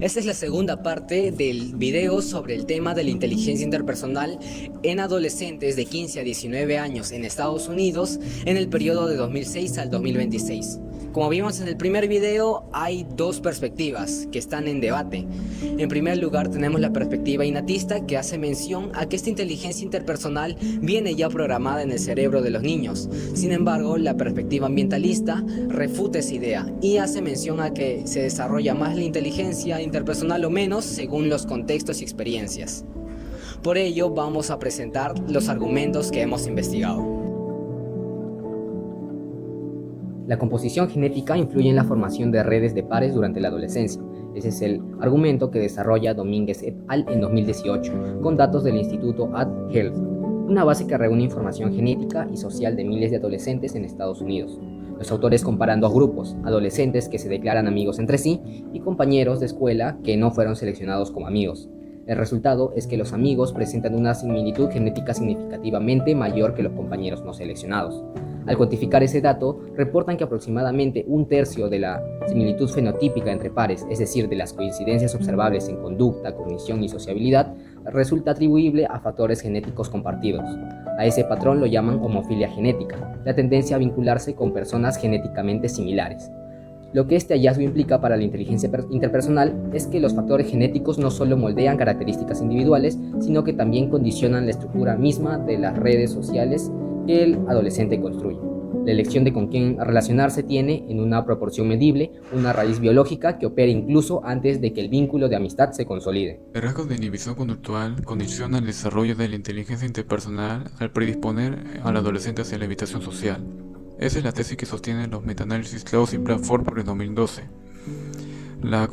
Esta es la segunda parte del video sobre el tema de la inteligencia interpersonal en adolescentes de 15 a 19 años en Estados Unidos en el periodo de 2006 al 2026. Como vimos en el primer video, hay dos perspectivas que están en debate. En primer lugar, tenemos la perspectiva innatista, que hace mención a que esta inteligencia interpersonal viene ya programada en el cerebro de los niños. Sin embargo, la perspectiva ambientalista refuta esa idea y hace mención a que se desarrolla más la inteligencia interpersonal o menos según los contextos y experiencias. Por ello, vamos a presentar los argumentos que hemos investigado. La composición genética influye en la formación de redes de pares durante la adolescencia. Ese es el argumento que desarrolla Domínguez et al. En 2018, con datos del Instituto Ad Health, una base que reúne información genética y social de miles de adolescentes en Estados Unidos. Los autores comparando a grupos, adolescentes que se declaran amigos entre sí y compañeros de escuela que no fueron seleccionados como amigos. El resultado es que los amigos presentan una similitud genética significativamente mayor que los compañeros no seleccionados. Al cuantificar ese dato, reportan que aproximadamente un tercio de la similitud fenotípica entre pares, es decir, de las coincidencias observables en conducta, cognición y sociabilidad, resulta atribuible a factores genéticos compartidos. A ese patrón lo llaman homofilia genética, la tendencia a vincularse con personas genéticamente similares. Lo que este hallazgo implica para la inteligencia interpersonal es que los factores genéticos no solo moldean características individuales, sino que también condicionan la estructura misma de las redes sociales que el adolescente construye. La elección de con quién relacionarse tiene, en una proporción medible, una raíz biológica que opera incluso antes de que el vínculo de amistad se consolide. El rasgo de inhibición conductual condiciona el desarrollo de la inteligencia interpersonal al predisponer al adolescente hacia la evitación social. Esa es la tesis que sostienen los metaanálisis Klaus y Bradford por el 2012. La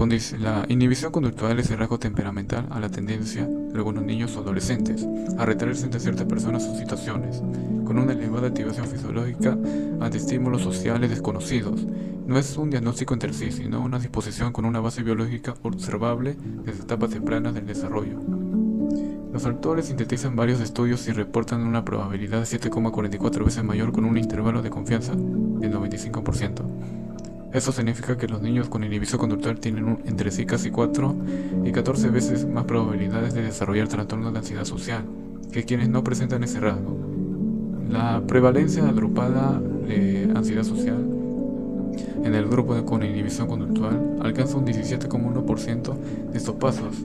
inhibición conductual es el rasgo temperamental a la tendencia de algunos niños o adolescentes a retraerse ante ciertas personas o situaciones, con una elevada activación fisiológica ante estímulos sociales desconocidos. No es un diagnóstico entre sí, sino una disposición con una base biológica observable desde etapas tempranas del desarrollo. Los autores sintetizan varios estudios y reportan una probabilidad de 7,44 veces mayor con un intervalo de confianza del 95%. Eso significa que los niños con inhibición conductual tienen entre sí casi 4 y 14 veces más probabilidades de desarrollar trastornos de ansiedad social que quienes no presentan ese rasgo. La prevalencia agrupada de ansiedad social en el grupo con inhibición conductual alcanza un 17,1% de estos pasos.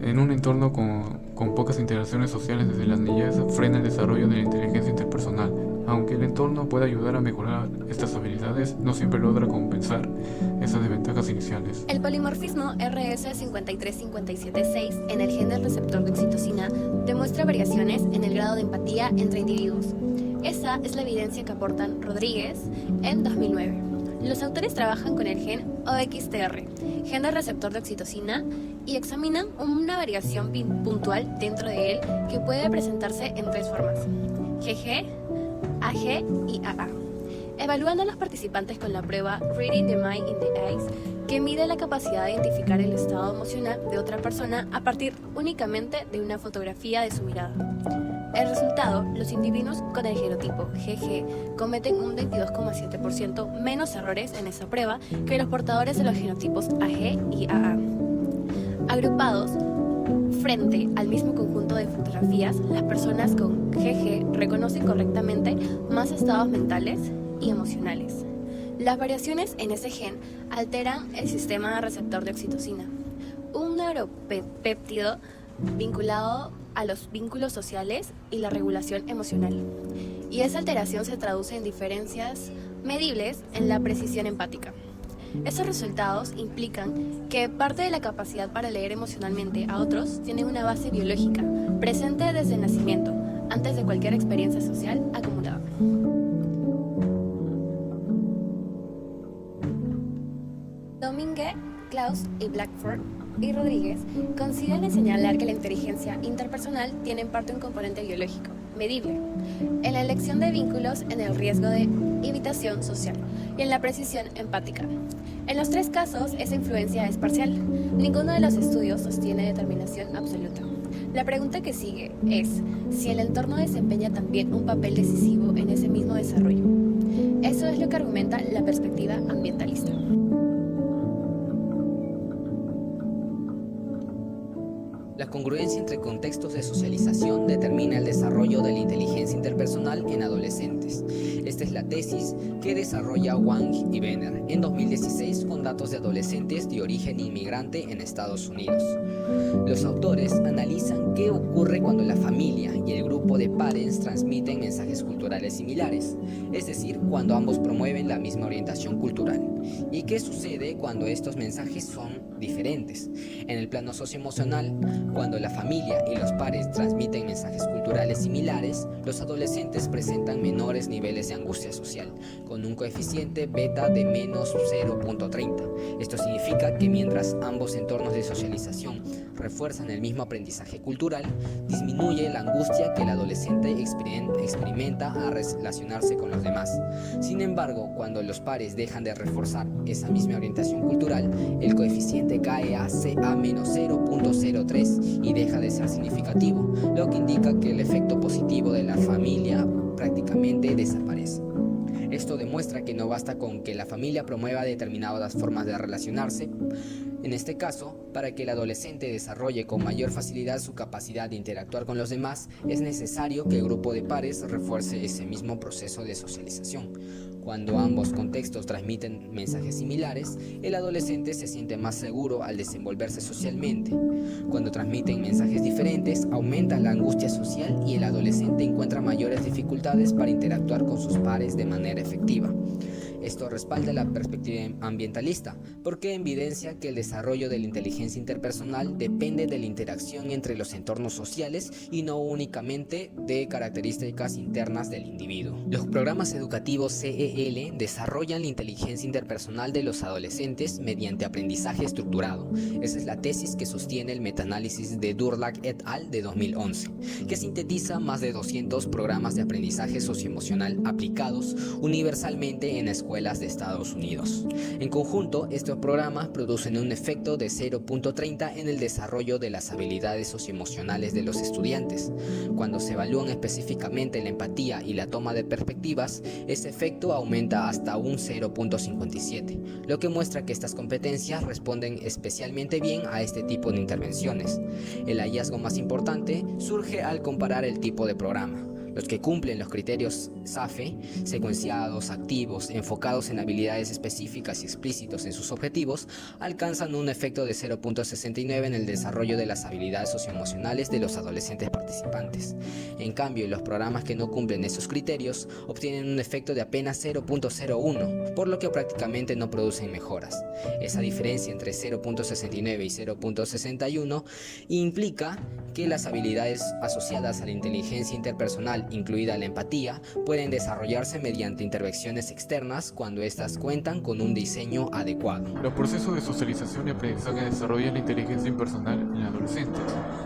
En un entorno con pocas interacciones sociales desde la niñez frena el desarrollo de la inteligencia interpersonal. Aunque el entorno puede ayudar a mejorar estas habilidades, no siempre logra compensar esas desventajas iniciales. El polimorfismo RS53576 en el gen del receptor de oxitocina demuestra variaciones en el grado de empatía entre individuos. Esa es la evidencia que aportan Rodríguez en 2009. Los autores trabajan con el gen OXTR, gen del receptor de oxitocina, y examinan una variación puntual dentro de él que puede presentarse en tres formas: GG, AG y AA. Evalúan a los participantes con la prueba Reading the Mind in the Eyes, que mide la capacidad de identificar el estado emocional de otra persona a partir únicamente de una fotografía de su mirada. El resultado, los individuos con el genotipo GG cometen un 22,7% menos errores en esa prueba que los portadores de los genotipos AG y AA. Agrupados frente al mismo conjunto de fotografías, las personas con GG reconocen correctamente más estados mentales y emocionales. Las variaciones en ese gen alteran el sistema receptor de oxitocina, un neuropéptido vinculado a los vínculos sociales y la regulación emocional. Y esa alteración se traduce en diferencias medibles en la precisión empática. Esos resultados implican que parte de la capacidad para leer emocionalmente a otros tiene una base biológica, presente desde el nacimiento, antes de cualquier experiencia social acumulada. Domínguez, Klaus y Bradford y Rodríguez coinciden señalar que la inteligencia interpersonal tiene en parte un componente biológico, medible, en la elección de vínculos, en el riesgo de evitación social y en la precisión empática. En los tres casos, esa influencia es parcial. Ninguno de los estudios sostiene determinación absoluta. La pregunta que sigue es si el entorno desempeña también un papel decisivo en ese mismo desarrollo. Eso es lo que argumenta la perspectiva ambientalista. La congruencia entre contextos de socialización determina el desarrollo de la inteligencia interpersonal en adolescentes. Esta es la tesis que desarrolla Wang y Benner en 2016 con datos de adolescentes de origen inmigrante en Estados Unidos. Los autores analizan qué ocurre cuando la familia y el grupo de pares transmiten mensajes culturales similares, es decir, cuando ambos promueven la misma orientación cultural, y qué sucede cuando estos mensajes son diferentes. En el plano socioemocional, cuando la familia y los pares transmiten mensajes culturales similares, los adolescentes presentan menores niveles de angustia social, con un coeficiente beta de menos 0.30. Esto significa que mientras ambos entornos de socialización refuerzan el mismo aprendizaje cultural, disminuye la angustia que el adolescente experimenta a relacionarse con los demás. Sin embargo, cuando los pares dejan de reforzar esa misma orientación cultural, el coeficiente cae a menos 0.03 y deja de ser significativo, lo que indica que el efecto positivo de la familia prácticamente desaparece. Esto demuestra que no basta con que la familia promueva determinadas formas de relacionarse. En este caso, para que el adolescente desarrolle con mayor facilidad su capacidad de interactuar con los demás, es necesario que el grupo de pares refuerce ese mismo proceso de socialización. Cuando ambos contextos transmiten mensajes similares, el adolescente se siente más seguro al desenvolverse socialmente. Cuando transmiten mensajes diferentes, aumenta la angustia social y el adolescente encuentra mayores dificultades para interactuar con sus pares de manera efectiva. Esto respalda la perspectiva ambientalista, porque evidencia que el desarrollo de la inteligencia interpersonal depende de la interacción entre los entornos sociales y no únicamente de características internas del individuo. Los programas educativos CEL desarrollan la inteligencia interpersonal de los adolescentes mediante aprendizaje estructurado. Esa es la tesis que sostiene el metaanálisis de Durlach et al. De 2011, que sintetiza más de 200 programas de aprendizaje socioemocional aplicados universalmente en escuelas de Estados Unidos. En conjunto, estos programas producen un efecto de 0.30 en el desarrollo de las habilidades socioemocionales de los estudiantes. Cuando se evalúan específicamente la empatía y la toma de perspectivas, ese efecto aumenta hasta un 0.57, lo que muestra que estas competencias responden especialmente bien a este tipo de intervenciones. El hallazgo más importante surge al comparar el tipo de programa. Los que cumplen los criterios SAFE, secuenciados, activos, enfocados en habilidades específicas y explícitos en sus objetivos, alcanzan un efecto de 0.69 en el desarrollo de las habilidades socioemocionales de los adolescentes participantes. En cambio, los programas que no cumplen esos criterios obtienen un efecto de apenas 0.01, por lo que prácticamente no producen mejoras. Esa diferencia entre 0.69 y 0.61 implica que las habilidades asociadas a la inteligencia interpersonal, incluida la empatía, pueden desarrollarse mediante intervenciones externas cuando éstas cuentan con un diseño adecuado. Los procesos de socialización y aprendizaje desarrollan la inteligencia impersonal en adolescentes.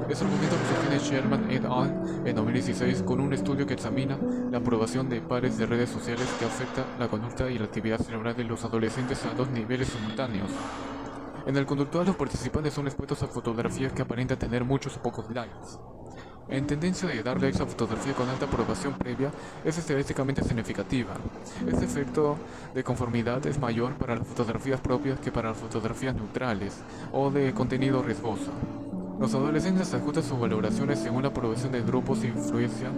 Es el argumento que sostiene Sherman et al. En 2016 con un estudio que examina la aprobación de pares de redes sociales que afecta la conducta y la actividad cerebral de los adolescentes a dos niveles simultáneos. En el conductual, los participantes son expuestos a fotografías que aparentan tener muchos o pocos likes. En tendencia de dar likes a fotografía con alta aprobación previa es estadísticamente significativa. Este efecto de conformidad es mayor para las fotografías propias que para las fotografías neutrales o de contenido riesgoso. Los adolescentes ajustan sus valoraciones según la aprobación de grupos e influencia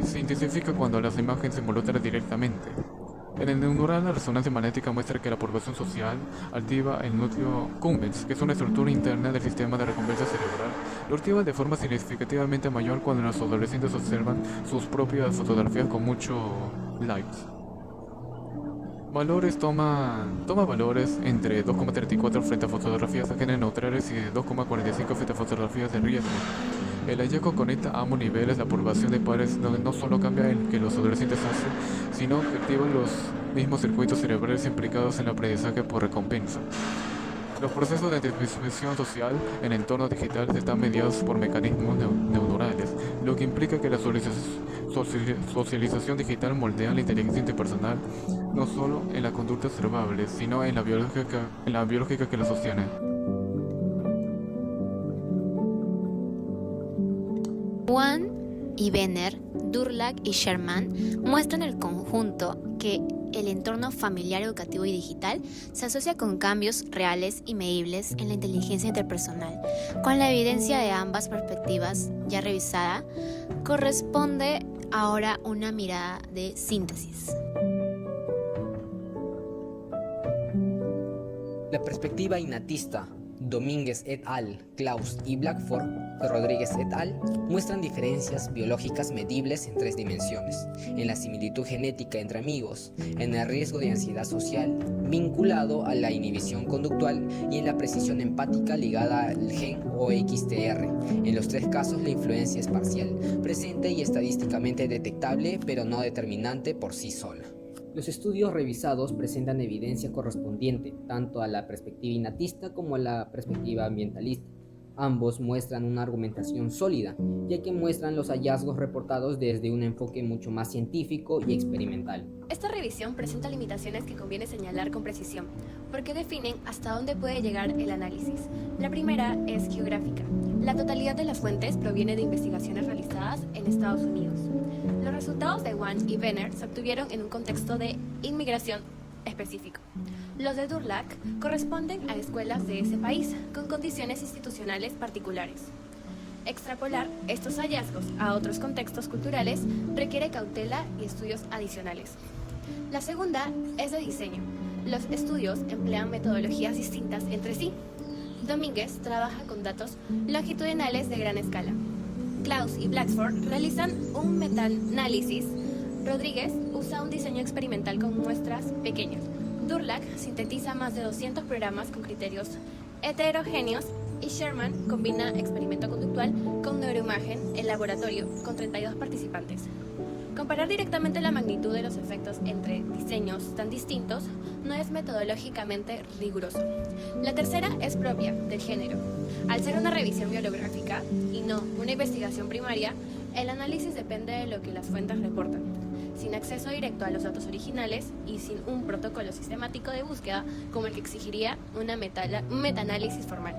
se intensifica cuando las imágenes se involucran directamente. En el neuronal, la resonancia magnética muestra que la aprobación social activa el núcleo cumbens, que es una estructura interna del sistema de recompensa cerebral. Lo activa de forma significativamente mayor cuando los adolescentes observan sus propias fotografías con muchos likes. Valores toma valores entre 2,34 frente a fotografías ajenas neutrales y de 2,45 frente a fotografías de riesgo. El hallazgo conecta a ambos niveles de aprobación de pares, donde no solo cambia el que los adolescentes hacen, sino que activan los mismos circuitos cerebrales implicados en el aprendizaje por recompensa. Los procesos de transmisión social en entornos digitales están mediados por mecanismos neuronales, lo que implica que la socialización digital moldea la inteligencia interpersonal no solo en las conductas observables, sino en la biológica que la sostiene. Wang y Benner, Durlach y Sherman muestran el conjunto que el entorno familiar, educativo y digital se asocia con cambios reales y medibles en la inteligencia interpersonal. Con la evidencia de ambas perspectivas ya revisada, corresponde ahora una mirada de síntesis. La perspectiva innatista, Domínguez et al., Klaus y Blackford, Rodríguez et al., muestran diferencias biológicas medibles en 3 dimensiones: en la similitud genética entre amigos, en el riesgo de ansiedad social vinculado a la inhibición conductual y en la precisión empática ligada al gen OXTR. En los 3 casos la influencia es parcial, presente y estadísticamente detectable, pero no determinante por sí sola. Los estudios revisados presentan evidencia correspondiente tanto a la perspectiva innatista como a la perspectiva ambientalista. Ambos muestran una argumentación sólida, ya que muestran los hallazgos reportados desde un enfoque mucho más científico y experimental. Esta revisión presenta limitaciones que conviene señalar con precisión, porque definen hasta dónde puede llegar el análisis. La primera es geográfica. La totalidad de las fuentes proviene de investigaciones realizadas en Estados Unidos. Los resultados de Wan y Benner se obtuvieron en un contexto de inmigración específico. Los de Durlach corresponden a escuelas de ese país, con condiciones institucionales particulares. Extrapolar estos hallazgos a otros contextos culturales requiere cautela y estudios adicionales. La segunda es de diseño. Los estudios emplean metodologías distintas entre sí. Domínguez trabaja con datos longitudinales de gran escala. Klaus y Blackford realizan un metaanálisis. Rodríguez usa un diseño experimental con muestras pequeñas. Durlach sintetiza más de 200 programas con criterios heterogéneos y Sherman combina experimento conductual con neuroimagen en laboratorio con 32 participantes. Comparar directamente la magnitud de los efectos entre diseños tan distintos no es metodológicamente riguroso. La tercera es propia del género. Al ser una revisión bibliográfica y no una investigación primaria, el análisis depende de lo que las fuentes reportan, sin acceso directo a los datos originales y sin un protocolo sistemático de búsqueda como el que exigiría un metaanálisis formal.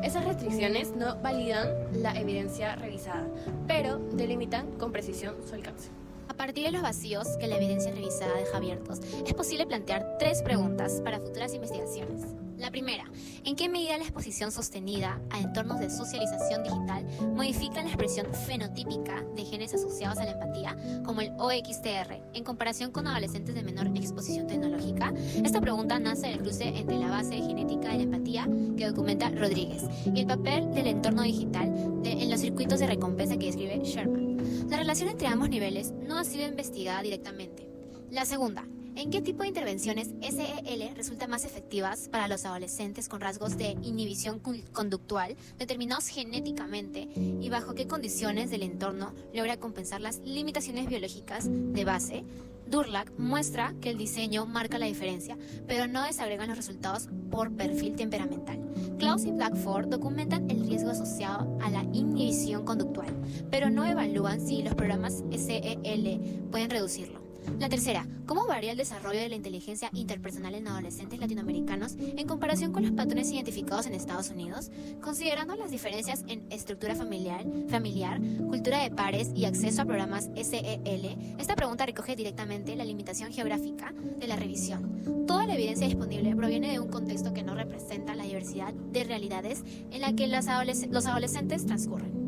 Esas restricciones no validan la evidencia revisada, pero delimitan con precisión su alcance. A partir de los vacíos que la evidencia revisada deja abiertos, es posible plantear 3 preguntas para futuras investigaciones. La primera, ¿en qué medida la exposición sostenida a entornos de socialización digital modifica la expresión fenotípica de genes asociados a la empatía, como el OXTR, en comparación con adolescentes de menor exposición tecnológica? Esta pregunta nace del cruce entre la base de genética de la empatía que documenta Rodríguez y el papel del entorno digital en los circuitos de recompensa que describe Sherman. La relación entre ambos niveles no ha sido investigada directamente. La segunda, ¿en qué tipo de intervenciones SEL resultan más efectivas para los adolescentes con rasgos de inhibición conductual determinados genéticamente y bajo qué condiciones del entorno logra compensar las limitaciones biológicas de base? Durlach muestra que el diseño marca la diferencia, pero no desagregan los resultados por perfil temperamental. Klaus y Blackford documentan el riesgo asociado a la inhibición conductual, pero no evalúan si los programas SEL pueden reducirlo. La tercera, ¿cómo varía el desarrollo de la inteligencia interpersonal en adolescentes latinoamericanos en comparación con los patrones identificados en Estados Unidos? Considerando las diferencias en estructura familiar, cultura de pares y acceso a programas SEL, esta pregunta recoge directamente la limitación geográfica de la revisión. Toda la evidencia disponible proviene de un contexto que no representa la diversidad de realidades en la que los adolescentes transcurren.